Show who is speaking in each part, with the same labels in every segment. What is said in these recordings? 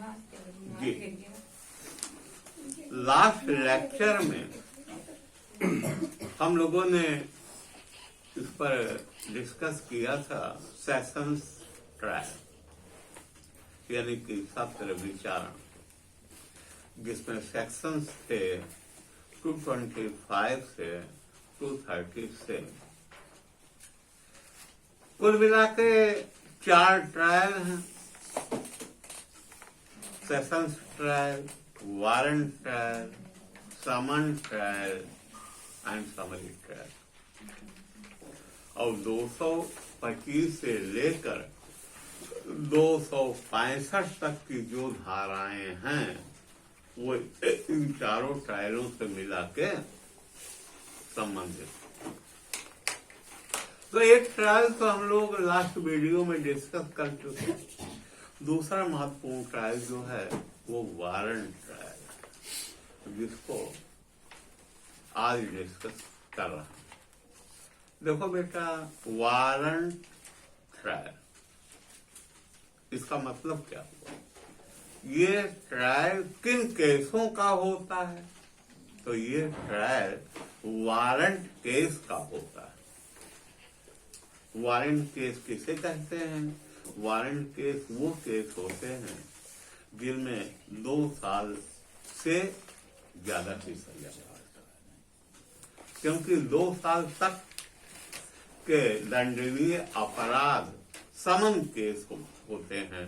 Speaker 1: जी last lecture में हम लोगों ने इस पर डिस्कस किया था सेशंस ट्रायल यानी कि सत्र विचारण, जिसमें सेक्शंस थे 225 से 230 से। कुल मिला के 4 ट्रायल हैं, sessions trial, warrant trial, summons trial and summary trial. और 225 से लेकर 265 तक की जो धाराएं हैं वो इन चारों ट्रायलों से मिला के संबंधित। तो एक ट्रायल तो हम लोग लास्ट वीडियो में डिस्कस कर चुके हैं। दूसरा महत्वपूर्ण ट्रायल जो है वो वारंट ट्रायल, जिसको आज डिस्कस कर रहा हूं। देखो बेटा, वारंट ट्रायल इसका मतलब क्या हुआ? ये ट्रायल किन केसों का होता है? तो ये ट्रायल वारंट केस का होता है। वारंट केस किसे कहते हैं? वारंट केस वो केस होते हैं जिनमें 2 साल से ज्यादा की सजा होता है, क्योंकि 2 साल तक के दंडनीय अपराध समन केस होते हैं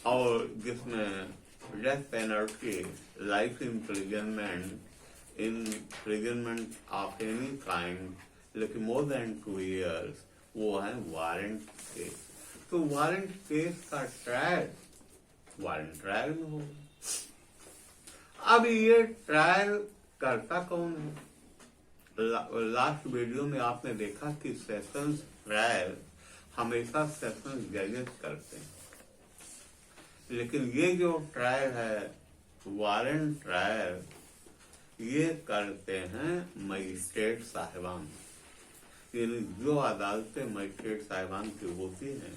Speaker 1: और जिसमें death penalty, life imprisonment of any kind, लेकिन मोर देन 2 years, वो है वारंट केस। तो वारंट केस का ट्रायल वारंट ट्रायल में हो। अब ये ट्रायल करता कौन है? लास्ट वीडियो में आपने देखा कि सेशंस ट्रायल हमेशा सेशंस जजेस करते हैं, लेकिन ये जो ट्रायल है वारंट ट्रायल, ये करते हैं मजिस्ट्रेट साहिबान। यानी जो अदालतें मजिस्ट्रेट साहिबान की होती हैं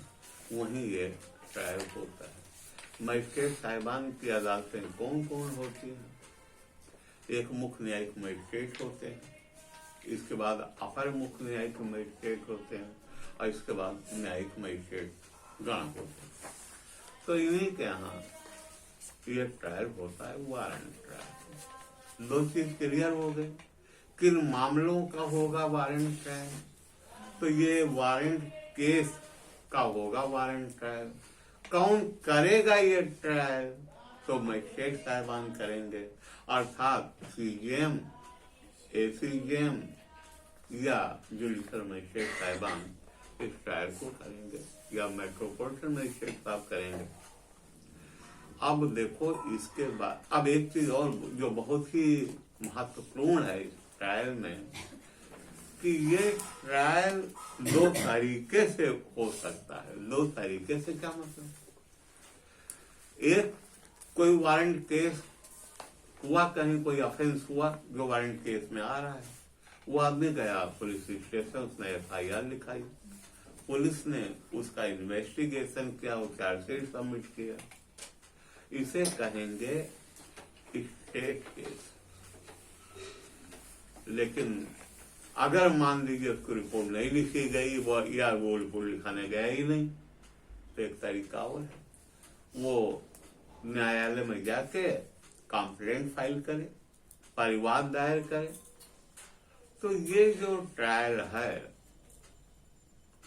Speaker 1: वहीं ये ट्रायल होता है। मजिस्ट्रेट साहिबान की अदालतें कौन कौन होती हैं? एक मुख्य न्यायिक मजिस्ट्रेट होते हैं, इसके बाद अपर मुख्य न्यायिक मजिस्ट्रेट होते हैं और इसके बाद न्यायिक मजिस्ट्रेट गण होते हैं। तो इन्हीं के यहाँ ये ट्रायल होता है वारंट ट्रायल। 2 चीज क्लियर हो गई। किन मामलों का होगा वारंट ट्रायल? तो ये वारंट केस का होगा वारंट ट्रायल। कौन करेगा ये ट्रायल? तो मजिस्ट्रेट साहिबान करेंगे, अर्थात CJM, ACJM या जुडिशल मजिस्ट्रेट साहिबान इस ट्रायल को करेंगे या मेट्रोपॉलिटन मजिस्ट्रेट साहब करेंगे। अब देखो, इसके बाद अब एक चीज और जो बहुत ही महत्वपूर्ण है इस ट्रायल में, कि ये ट्रायल 2 तरीके से हो सकता है। 2 तरीके से क्या मतलब? एक, कोई वारंट केस हुआ, कहीं कोई ऑफेंस हुआ जो वारंट केस में आ रहा है, वो आदमी गया पुलिस स्टेशन, उसने FIR लिखाई, पुलिस ने उसका इन्वेस्टिगेशन किया, वो चार्जशीट सबमिट किया। इसे कहेंगे स्टेट केस। लेकिन अगर मान लीजिए उसको रिपोर्ट नहीं लिखी गई या वो रिपोर्ट लिखाने गया ही नहीं, तो एक तरीका और है, वो न्यायालय में जाके कंप्लेंट फाइल करे, परिवाद दायर करे। तो ये जो ट्रायल है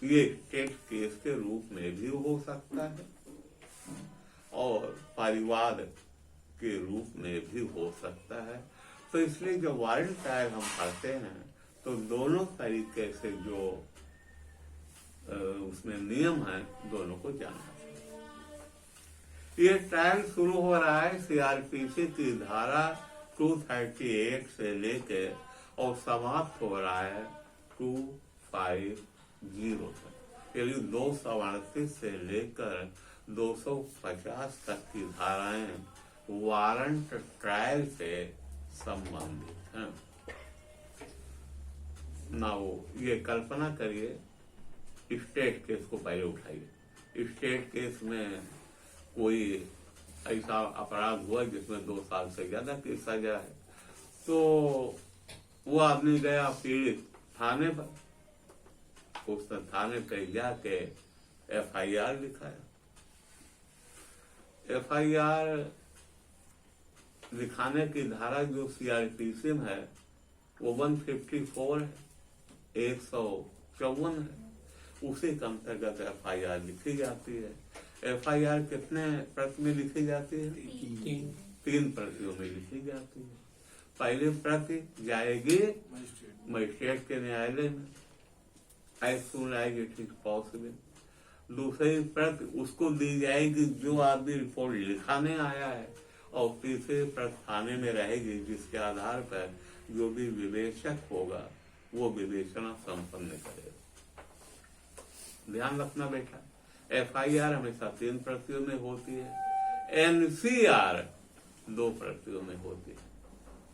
Speaker 1: ये स्टेट केस के रूप में भी हो सकता है और परिवाद के रूप में भी हो सकता है। तो इसलिए जो वारंट ट्रायल हम करते हैं तो दोनों तरीके से जो उसमें नियम है दोनों को जानना चाहिए। ये ट्रायल शुरू हो रहा है CRPC की धारा 238 से लेके और समाप्त हो रहा है 250 तक, यानी 238 से लेकर 250 तक की धाराएं वारंट ट्रायल से संबंधित हैं। ना वो ये कल्पना करिए, स्टेट केस को पहले उठाइए। स्टेट केस में कोई ऐसा अपराध हुआ जिसमें 2 साल से ज्यादा की सजा है, तो वो आदमी गया पीड़ित थाने पर, उसने थाने पे जाके FIR लिखाया। FIR लिखाने की धारा जो CRPC में है वो 154 है, 154 है, उसी के अंतर्गत FIR लिखी जाती है। FIR कितने प्रति में लिखी जाती है? 3 प्रतियों में लिखी जाती है। पहली प्रति जाएगी मजिस्ट्रेट के न्यायालय में, as soon as it is possible. दूसरी प्रति उसको दी जाएगी जो आदमी रिपोर्ट लिखाने आया है, और तीसरी प्रति थाने में रहेगी, जिसके आधार पर जो भी विवेचक होगा वो विवेचना संपन्न करेगा। ध्यान रखना बेटा, FIR हमेशा 3 प्रतियों में होती है, NCR 2 प्रतियों में होती है।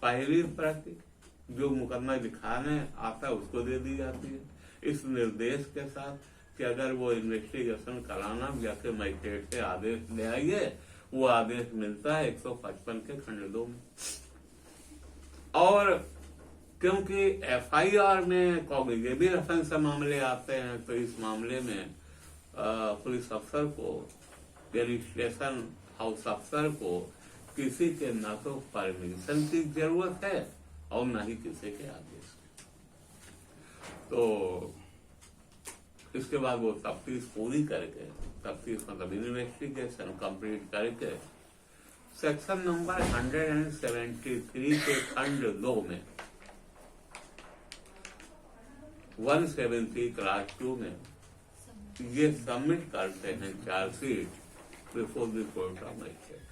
Speaker 1: पहली प्रति जो मुकदमा दिखाने आता है उसको दे दी जाती है, इस निर्देश के साथ कि अगर वो इन्वेस्टिगेशन कराना जाके मजिस्ट्रेट से आदेश ले आइए। वो आदेश मिलता है 155 के खंड 2 में। और क्योंकि FIR में कॉग्निजेबल ऑफेंस से मामले आते हैं, तो इस मामले में पुलिस अफसर को यानी स्टेशन हाउस अफसर को किसी के न तो परमिशन की जरूरत है और न ही किसी के आदेश की। तो इसके बाद वो तफ्तीश पूरी करके, तफ्तीश मतलब इन्वेस्टिगेशन कंप्लीट करके सेक्शन नंबर 173 के खंड 2 में 170 क्लास 2 में ये सबमिट करते हैं chargesheet before the court of magistrate.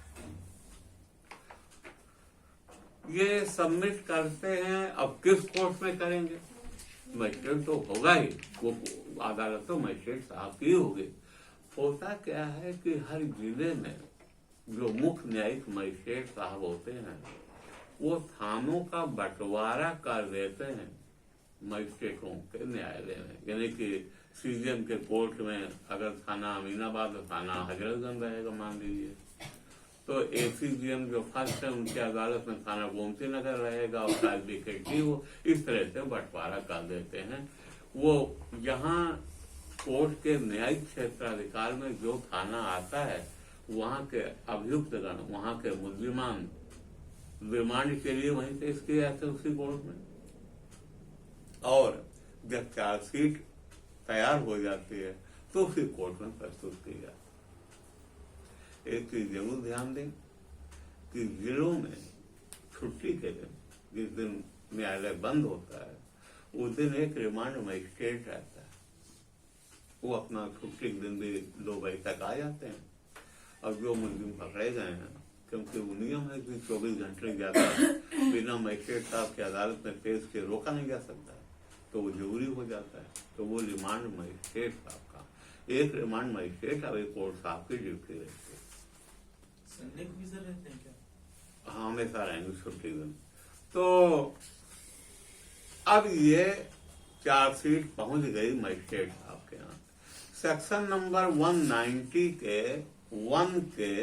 Speaker 1: ये सबमिट करते हैं, अब किस कोर्ट में करेंगे? मजिस्ट्रेट तो होगा ही, वो अदालत तो मजिस्ट्रेट साहब की होगी। होता क्या है कि हर जिले में जो मुख्य न्यायिक मजिस्ट्रेट साहब होते हैं वो थानों का बंटवारा कर देते हैं मजिस्ट्रेटों के न्यायालय में। यानी कि CJM के कोर्ट में अगर थाना अमीनाबाद और थाना हजरतगंज रहेगा मान लीजिए, तो ACGM जो फर्स्ट है उनकी अदालत में थाना गोमती नगर रहेगा और BKT वो इस तरह से बंटवारा कर देते हैं। वो जहाँ कोर्ट के न्यायिक क्षेत्राधिकार में जो थाना आता है वहाँ के अभियुक्तगण, वहाँ के मुल्जिमान रिमांड के लिए वहीं पेश किए जाते हैं उसी कोर्ट में। और जब चार्जशीट तैयार हो जाती है तो उसी कोर्ट में प्रस्तुत की जाती है। एक चीज जरूर ध्यान दें कि जिलों में छुट्टी के दिन, जिस दिन न्यायालय बंद होता है, उस दिन एक रिमांड मजिस्ट्रेट रहता है। वो अपना छुट्टी के दिन भी 2 बजे तक आ जाते हैं, और जो मुलजिम पकड़े गए हैं, क्योंकि वो नियम है कि 24 घंटे ज्यादा बिना मजिस्ट्रेट साहब की अदालत में पेश के रोका नहीं जा सकता, तो वो जरूरी हो जाता है। तो वो रिमांड मजिस्ट्रेट साहब का, एक रिमांड मजिस्ट्रेट अब एक कोर्ट साहब की ड्यूटी रहती है।
Speaker 2: संडे को भी सर रहते हैं क्या?
Speaker 1: हाँ, हमेशा रहेंगे छुट्टी दिन। तो अब ये चार्जशीट पहुंच गई मजिस्ट्रेट साहब के यहाँ। सेक्शन नंबर 190 के 1 के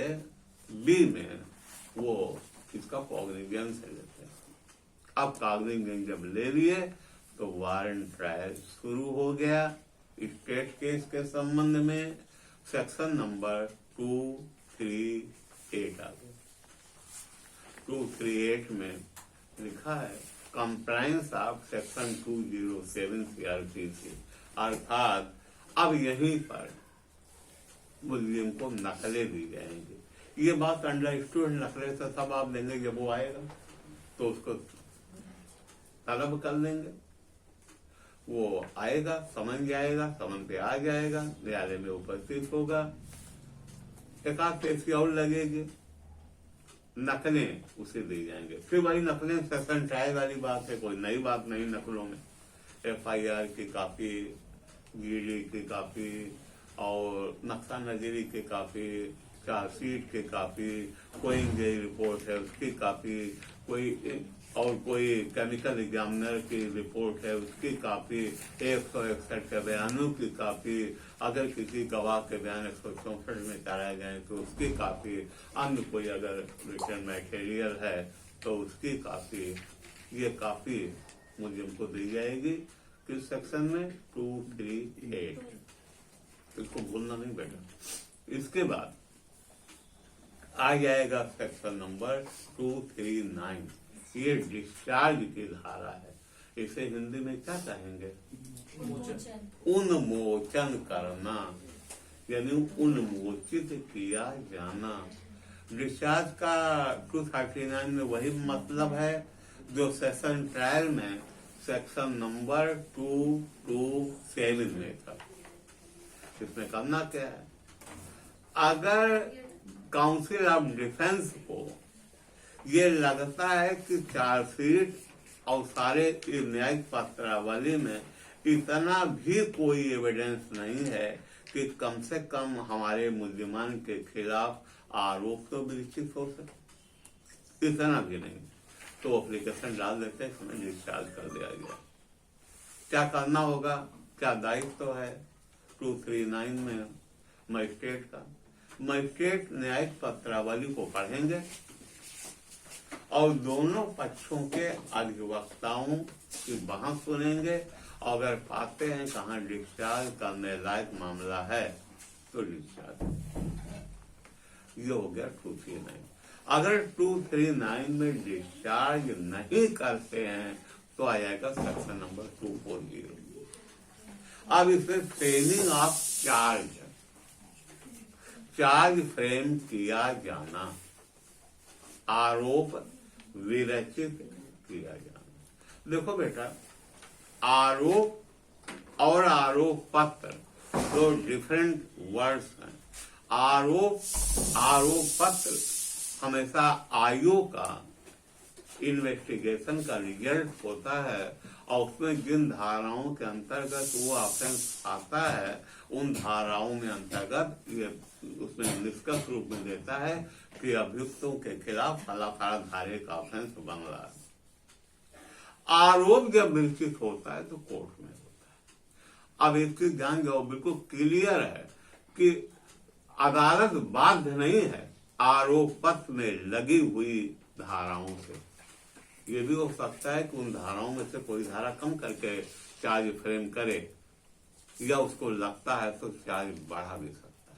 Speaker 1: B में वो इसका कॉग्निजेंस लेते हैं। अब कॉग्निजेंस जब ले लिए तो वारंट ट्रायल शुरू हो गया स्टेट केस के संबंध में। सेक्शन नंबर 238 आ गया। 238 में लिखा है कंप्लायंस ऑफ सेक्शन 207 CRPC, अर्थात अब यहीं पर मुल्जिम को नकलें दी जाएंगी। ये बात अंडरस्टूड, नकलें तो तब आप देंगे जब वो आएगा, तो उसको तलब कर लेंगे। वो आएगा, समन जाएगा, समन पे आ जाएगा, न्यायालय में उपस्थित होगा, एक आध पेशी और लगेगी, नकलें उसे दी जाएंगे। फिर वही नकलें सेशन ट्रायल वाली बात है, कोई नई बात नहीं नकलों में। FIR की कापी, GD की कापी और नक्शा नजरी की कापी, चार्जशीट की कापी, कोई इंक्वायरी रिपोर्ट है उसकी कापी, कोई केमिकल एग्जामिनर की रिपोर्ट है उसकी कापी, 161 के बयानों की कापी, अगर किसी गवाह के बयान 164 में कराए गए तो उसकी कापी, अन्य कोई अगर रिटर्न मटेरियल है तो उसकी कापी, ये कापी मुझे को दी जाएगी किस सेक्शन में 238। इसको भूलना नहीं बेटा। इसके बाद आ जाएगा सेक्शन नंबर 239, ये डिस्चार्ज की धारा है। इसे हिंदी में क्या कहेंगे? उन्मोचन करना, यानी उन्मोचित किया जाना। डिस्चार्ज का 239 में वही मतलब है जो सेशन ट्रायल में सेक्शन नंबर 227 में था। इसमें करना क्या है? अगर काउंसिल ऑफ डिफेंस को ये लगता है कि चार्जशीट और सारे न्यायिक पत्रावली में इतना भी कोई एविडेंस नहीं है कि कम से कम हमारे मुल्जिमान के खिलाफ आरोप तो विकसित हो सके, इतना भी नहीं, तो एप्लीकेशन डाल देते हैं, हमें डिस्चार्ज कर दिया गया। क्या करना होगा, क्या दायित्व है 239 में मजिस्ट्रेट का? मजिस्ट्रेट न्यायिक पत्रावली को पढ़ेंगे और दोनों पक्षों के अधिवक्ताओं की बहस सुनेंगे, और अगर पाते हैं कहाँ डिस्चार्ज करने लायक मामला है तो डिस्चार्ज। ये हो गया 239। अगर 239 में डिस्चार्ज नहीं करते हैं तो आ जाएगा सेक्शन नंबर 240। अब इसमें फ्रेमिंग ऑफ चार्ज फ्रेम किया जाना, आरोप विरचित किया जाना। देखो बेटा, आरोप और आरोप पत्र दो डिफरेंट वर्ड्स हैं। आरोप पत्र हमेशा आयोग का इन्वेस्टिगेशन का रिजल्ट होता है, और उसमें जिन धाराओं के अंतर्गत वो ऑफेंस आता है उन धाराओं में अंतर्गत ये उसमें निष्कर्ष रूप में देता है कि अभियुक्तों के खिलाफ फलाफला धारे का ऑफेंस बन रहा है। आरोप जब विकसित होता है तो कोर्ट में होता है। अब इसकी जान जाओ, बिल्कुल क्लियर है कि अदालत बाध्य नहीं है आरोप पत्र में लगी हुई धाराओं से। ये भी हो सकता है कि उन धाराओं में से कोई धारा कम करके चार्ज फ्रेम करे, या उसको लगता है तो चार्ज बढ़ा भी सकता है।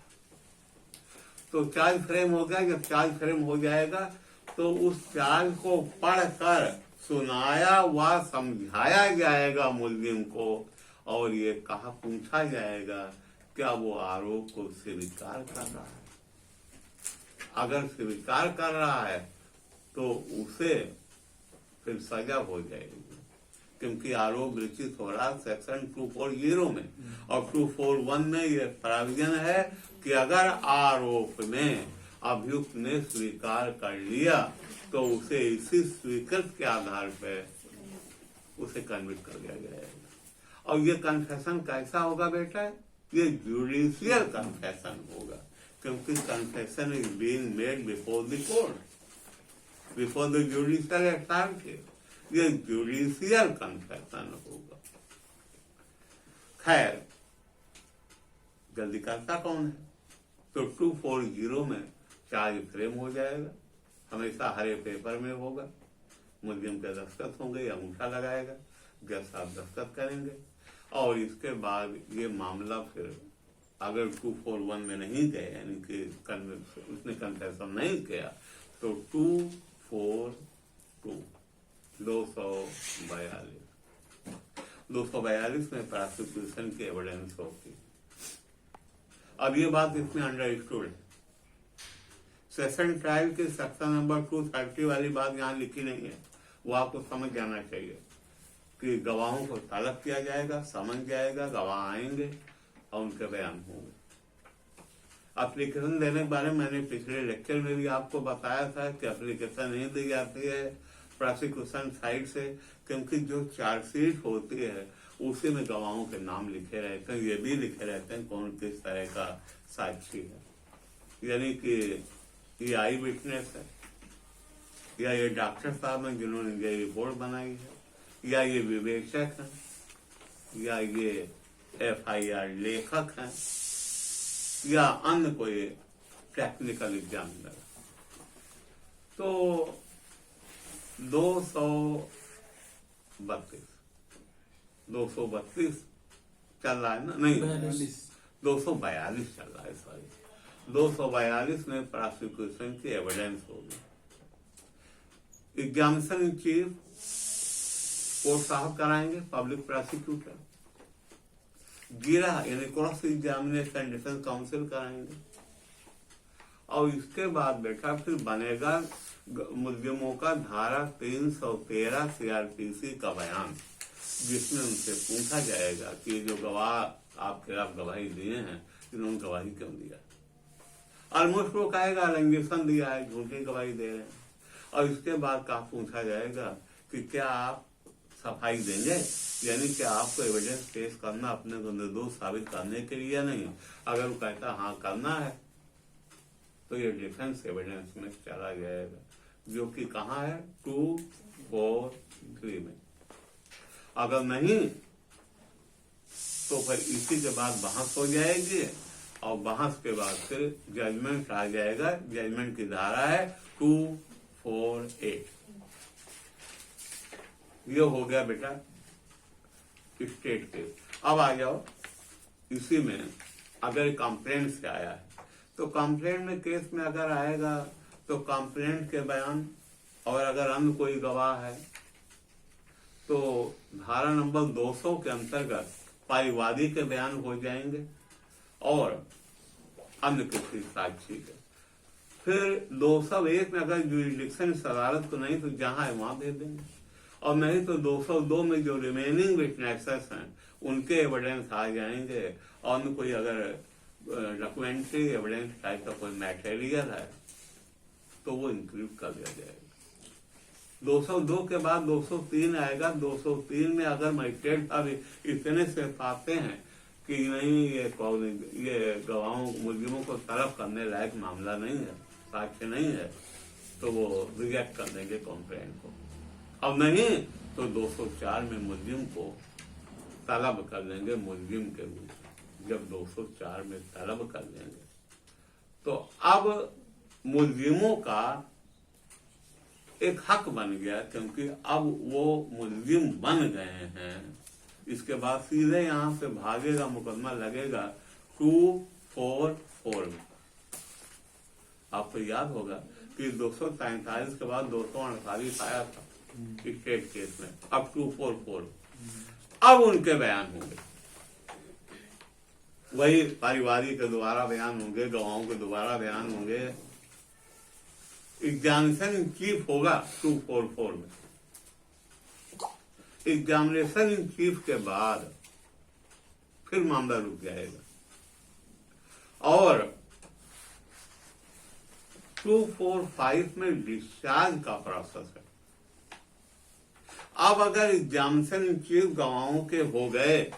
Speaker 1: तो चार्ज फ्रेम हो गया। जब चार्ज फ्रेम हो जाएगा तो उस चार्ज को पढ़कर सुनाया व समझाया जाएगा मुलजिम को, और ये कहा पूछा जाएगा क्या वो आरोप को स्वीकार कर रहा है। अगर स्वीकार कर रहा है तो उसे फिर सजा हो जाएगी, क्योंकि आरोप विकसित हो रहा है सेक्शन 240 में, और 241 में यह प्राविधान है कि अगर आरोप में अभियुक्त ने स्वीकार कर लिया तो उसे इसी स्वीकृत के आधार पर उसे कन्विक्ट कर दिया जाएगा। और ये कन्फेशन कैसा होगा बेटा? ये जुडिशियल कन्फेशन होगा, क्योंकि confession is being made before the court, before the judicial authority. ये जुडिशियल कन्फेशन होगा। खैर, जल्दी करता कौन है? तो 240 में चार्ज फ्रेम हो जाएगा, हमेशा हरे पेपर में होगा, मुलजिम के दस्तखत होंगे या अंगूठा लगाएगा, जज साहब दस्तखत करेंगे, और इसके बाद ये मामला फिर अगर 241 में नहीं गए, यानी कि उसने कन्फेशन नहीं किया, तो 242 में प्रोसिक्यूशन की एविडेंस होगी। अब ये बात इसमें अंडरस्टूड है। सेशन ट्रायल के सेक्शन नंबर 230 वाली बात यहाँ लिखी नहीं है, वो आपको समझ जाना चाहिए कि गवाहों को तलब किया जाएगा, समझ जाएगा, गवाह आएंगे और उनके बयान होंगे। एप्लीकेशन देने के बारे में मैंने पिछले लेक्चर में भी आपको बताया था कि एप्लीकेशन नहीं दी जाती है प्रोसिक्यूशन साइड से, क्योंकि जो चार्जशीट होती है उसी में गवाहों के नाम लिखे रहते हैं, ये भी लिखे रहते हैं कौन किस तरह का साक्षी है। यानी कि ये आई विटनेस है, या ये डॉक्टर साहब हैं जिन्होंने ये रिपोर्ट बनाई है, या ये विवेचक हैं, या ये FIR लेखक हैं, या अन्य कोई टेक्निकल एग्जामिनर। तो 232 चल रहा है ना, नहीं 242 चल रहा है, सॉरी 242 में प्रोसिक्यूशन की एविडेंस होगी। एग्जामिनेशन इन चीफ कोर्ट साहब कराएंगे, पब्लिक प्रोसिक्यूटर। गिरा यानी क्रॉस एग्जामिनेशन डिफेंस काउंसिल कराएंगे। और इसके बाद बेटा फिर बनेगा मुलजिमों का धारा 313 CRPC का बयान, जिसमें उनसे पूछा जाएगा कि जो गवाह आपके खिलाफ गवाही दिए हैं, इन्होंने गवाही क्यों दिया। ऑलमोस्ट वो कहेगा रंजिशन दिया है, झूठी गवाही दे रहे हैं। और इसके बाद का पूछा जाएगा कि क्या आप सफाई देंगे, यानी कि आपको एविडेंस पेश करना अपने को निर्दोष साबित करने के लिए नहीं। अगर वो कहता हाँ करना है तो ये डिफेंस एविडेंस में चला जाएगा, जो कि कहाँ है 243 में। अगर नहीं तो फिर इसी के बाद बहस हो जाएगी, और बहस के बाद फिर जजमेंट आ जाएगा। जजमेंट की धारा है 248। ये हो गया बेटा स्टेट केस। अब आ जाओ इसी में, अगर कंप्लेंट से आया है तो कंप्लेंट में केस में अगर आएगा तो कंप्लेंट के बयान, और अगर अन्य कोई गवाह है तो धारा नंबर 200 के अंतर्गत परिवादी के बयान हो जाएंगे और अन्य किसी साक्षी के। फिर 201 में अगर जुरिडिक्शन इस अदालत को नहीं तो जहां है वहां भेज देंगे, और नहीं तो 202 में जो रिमेनिंग विटनेसेस हैं उनके एविडेंस आ जाएंगे, और कोई अगर डॉक्यूमेंट्री एविडेंस टाइप का कोई मटेरियल है तो वो इंक्लूड कर दिया जाएगा। 202 के बाद 203 आएगा। 203 में अगर मजिस्ट्रेट साहब इतने से पाते हैं कि नहीं ये गवाहों मुलजिमों को तलब करने लायक मामला नहीं है, साक्ष्य नहीं है, तो वो रिजेक्ट कर देंगे कंप्लेंट को। अब नहीं तो 204 में मुलजिम को तलब कर देंगे मुलजिम के रूप। जब 204 में तलब कर देंगे तो अब मुलजिमों का एक हक बन गया, क्योंकि अब वो मुलजिम बन गए हैं। इसके बाद सीधे यहां से भागेगा, मुकदमा लगेगा 244 में। आपको याद होगा कि 243 के बाद 248 आया था स्टेट केस में, अब 244। अब उनके बयान होंगे, वही परिवादी के दोबारा बयान होंगे, गवाहों के दोबारा बयान होंगे। एग्जामिनेशन इन चीफ होगा 244 में। एग्जामिनेशन इन चीफ के बाद फिर मामला रुक जाएगा, और 245 में डिस्चार्ज का प्रोसेस है। अब अगर एग्जामिनेशन इन चीफ गवाहों के हो गए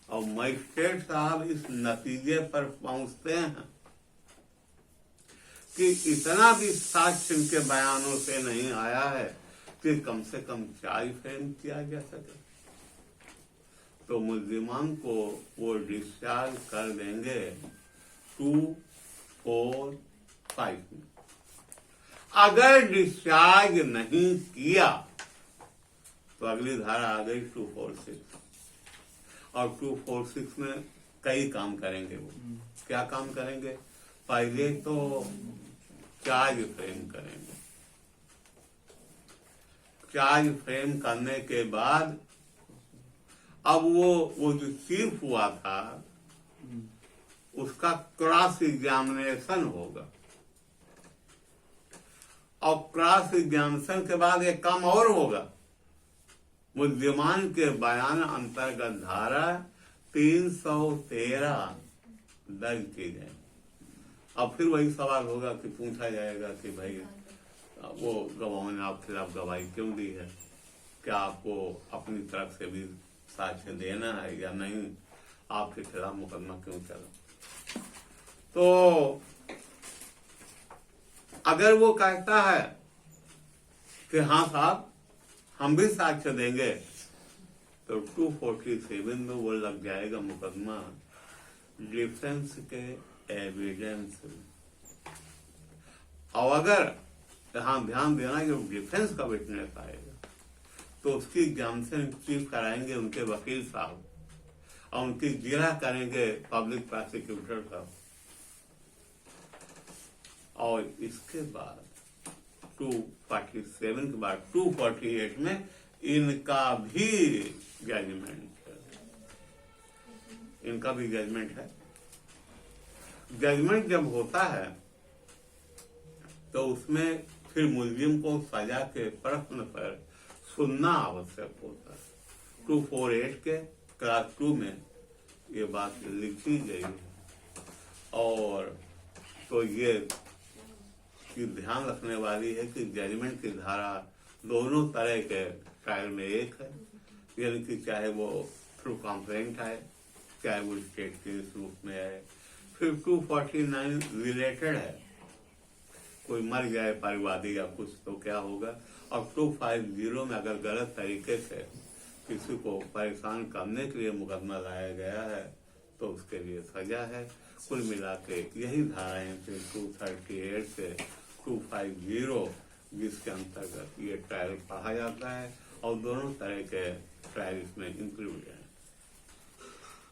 Speaker 1: और मजिस्ट्रेट साहब इस नतीजे पर पहुंचते हैं कि इतना भी साक्ष्य इनके बयानों से नहीं आया है कि कम से कम चार्ज फ्रेम किया जा सके, तो मुल्जिमान को वो डिस्चार्ज कर देंगे 245 में। अगर डिस्चार्ज नहीं किया तो अगली धारा आ गई 246, और 246 में कई काम करेंगे। वो क्या काम करेंगे? पहले तो चार्ज फ्रेम करेंगे। चार्ज फ्रेम करने के बाद अब वो जो चीफ हुआ था उसका क्रॉस एग्जामिनेशन होगा, और क्रॉस एग्जामिनेशन के बाद एक काम और होगा, मुल्जिमान के बयान अंतर्गत धारा 313 दर्ज की जाए। अब फिर वही सवाल होगा कि पूछा जाएगा कि भाई वो गवाहों ने आपके खिलाफ गवाही क्यों दी है, क्या आपको अपनी तरफ से भी साक्ष्य देना है या नहीं, आपके खिलाफ मुकदमा क्यों चला। तो अगर वो कहता है कि हाँ साहब हम भी साक्ष्य देंगे, तो 247 में वो लग जाएगा मुकदमा डिफेंस के एविडेंस। और अगर यहाँ ध्यान देना कि डिफेंस का विटनेस आएगा तो उसकी एग्जामिनेशन चीफ कराएंगे उनके वकील साहब और उनकी गिरा करेंगे पब्लिक प्रोसिक्यूटर साहब। और इसके बाद 247 के बाद 248 में इनका भी जजमेंट है। इनका भी जजमेंट है। जजमेंट जब होता है तो उसमें फिर मुलजिम को सजा के प्रश्न पर सुनना आवश्यक होता है। 248 के क्लास 2 में ये बात लिखी गई है। और तो ये ध्यान रखने वाली है कि जजमेंट की धारा दोनों तरह के ट्रायल में एक है, यानी कि चाहे वो थ्रू कंप्लेंट आए चाहे वो स्टेट केस रूप में आए। फिर 249 रिलेटेड है, कोई मर जाए परिवादी या कुछ तो क्या होगा। और 250 में अगर गलत तरीके से किसी को परेशान करने के लिए मुकदमा लाया गया है तो उसके लिए सजा है। कुल मिला के यही धाराएं फिर 238 से 250 जिसके अंतर्गत ये ट्रायल पढ़ा जाता है और दोनों तरह के ट्रायल इसमें इंक्लूड है।